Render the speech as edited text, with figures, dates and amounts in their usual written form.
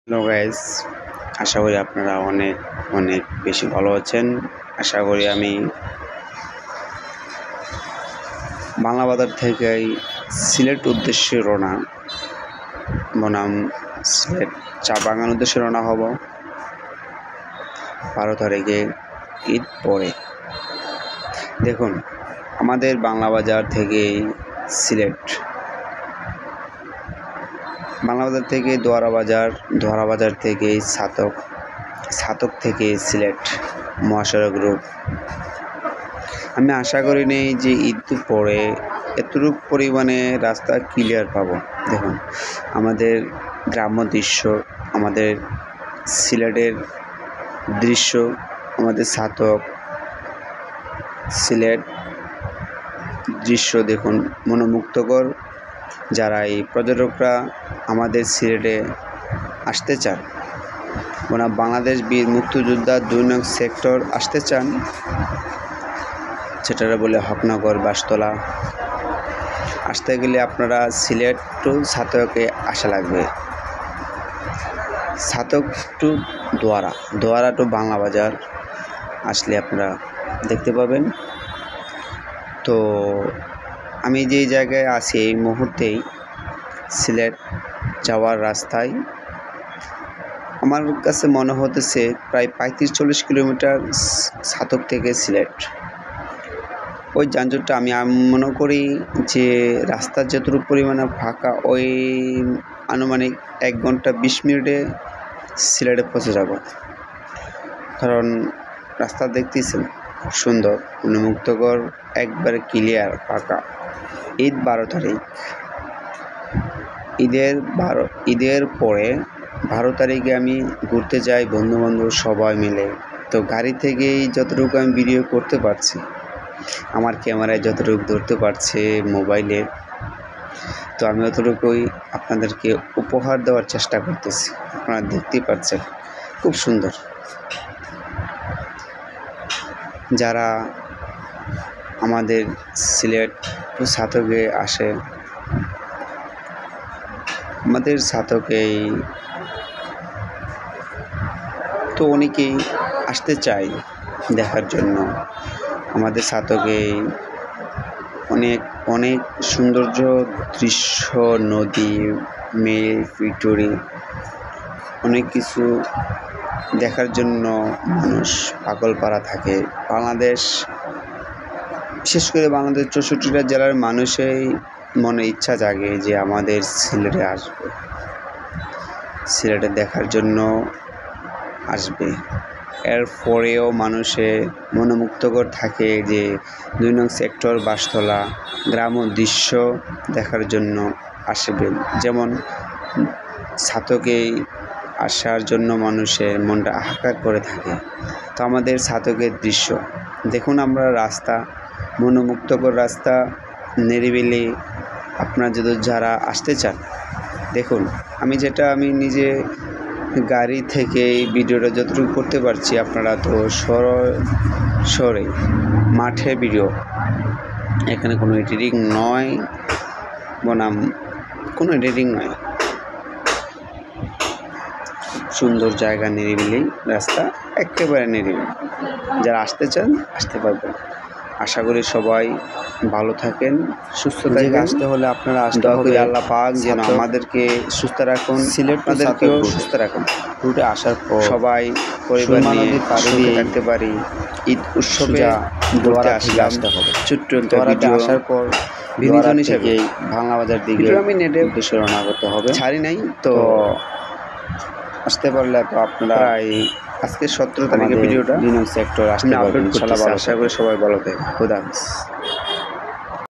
Hello guys, আশা করি আপনারা অনেক অনেক বেশি ভালো আছেন। আশা করি আমি বাংলা বাজার থেকে সিলেট উদ্দেশ্যে রওনা বনাম সিলেট চা বাগান উদ্দেশ্যে রওনা হব 12 তারিখে ঈদ পরে। দেখুন, আমাদের বাংলা বাজার থেকে সিলেট, বাংলা বাজার থেকে দোয়ারা বাজার, দোয়ারা বাজার থেকে ছাতক, ছাতক থেকে সিলেট মহাসড়ক রোড। আমি আশা করি নেই যে ঈদ পরে এতটুকু পরিমাণে রাস্তা ক্লিয়ার পাবো। দেখুন, আমাদের গ্রাম্য দৃশ্য, আমাদের সিলেটের দৃশ্য, আমাদের ছাতক সিলেট দৃশ্য দেখুন মনোমুগ্ধকর। যারা এই পর্যটকরা আমাদের সিলেটে আসতে চান, বাংলাদেশ বীর মুক্তিযোদ্ধা 2 নং সেক্টর আসতে চান, সেটারা বলে হকনগর বাসতলা, আসতে গেলে আপনারা সিলেট টু ছাতকে আসা লাগবে। ছাতক টু দোয়ারা, দোয়ারা টু বাংলা বাজার আসলে আপনারা দেখতে পাবেন। তো আমি যেই জায়গায় আছি এই মুহূর্তেই সিলেট যাওয়ার রাস্তায়, আমার কাছে মনে হতেছে প্রায় 35-40 কিলোমিটার ছাতক থেকে সিলেট। ওই যানজটটা আমি মনে করি যে রাস্তার যতটুকু পরিমাণে ফাঁকা, ওই আনুমানিক 1 ঘন্টা 20 মিনিটে সিলেটে পৌঁছে যাব। কারণ রাস্তা দেখতেছেন খুব সুন্দর, মনোমুগ্ধকর, একবারে ক্লিয়ার ফাঁকা। ঈদ 12 তারিখ, ঈদের পরে 12 তারিখে আমি ঘুরতে যাই বন্ধুবান্ধব সবাই মিলে। তো গাড়ি থেকেই যতটুকু আমি ভিডিও করতে পারছি, আমার ক্যামেরায় যতটুকু ধরতে পারছে মোবাইলে, তো আমি অতটুকুই আপনাদেরকে উপহার দেওয়ার চেষ্টা করতেছি। আপনারা দেখতেই পাচ্ছেন খুব সুন্দর। যারা আমাদের সিলেট ছাতকে আসে, আমাদের ছাতকেই তো অনেকেই আসতে চায় দেখার জন্য। আমাদের ছাতকে অনেক অনেক সৌন্দর্য দৃশ্য, নদী, মেঘ, ভিক্টোরি, অনেক কিছু দেখার জন্য মানুষ পাগলপাড়া থাকে। বাংলাদেশ, বিশেষ করে বাংলাদেশ 64টা জেলার মানুষেই মনে ইচ্ছা জাগে যে আমাদের সিলেটে আসবে, সিলেটে দেখার জন্য আসবে। এরপরেও মানুষের মনোমুগ্ধকর থাকে যে 2 নং সেক্টর বাসতলা গ্রাম্য দৃশ্য দেখার জন্য আসবেন। যেমন ছাতকেই আসার জন্য মানুষের মনটা হাহাকার করে থাকে। তো আমাদের ছাতকের দৃশ্য দেখুন, আমরা রাস্তা মনোমুগ্ধকর রাস্তা, নিরিবিলি। আপনারা যদি যারা আসতে চান দেখুন, আমি নিজে গাড়ি থেকে এই ভিডিওটা যতটুকু করতে পারছি, আপনারা তো সরে মাঠে ভিডিও, এখানে কোনো এডিটিং নয় বনাম কোনো এডিটিং নয়। সুন্দর জায়গা, নিরিবিলি রাস্তা, একেবারে নিরিবিলি। যারা আসতে চান আসতে পারবেন। আশা করি সবাই ভালো থাকেন, সুস্থ থাকেন। আসতে হলে আপনারা আসতে হবে। আল্লাহ পাক যেন আমাদেরকে সুস্থ রাখুন, সিলেটকেও সুস্থ রাখুন। রুটে আসার পর সবাই পরিবার নিয়ে থাকতে পারি। ঈদ উৎসবে ঘুরতে আসতে হবে। ছোট্ট দোয়ারাতে আসার পর বিনোদন হিসেবে বাংলা বাজার দিকে আমি নেটে উদ্দেশ্যে রওনা করতে হবে। ছাড়ি নাই তো আসতে পারলে তো আপনারা আজকে 17 তারিখের ভিডিওটা 2 নং সেক্টর আসতে পারবেন। আশা করি সবাই ভালো থাকবে। খোদা হাফেজ।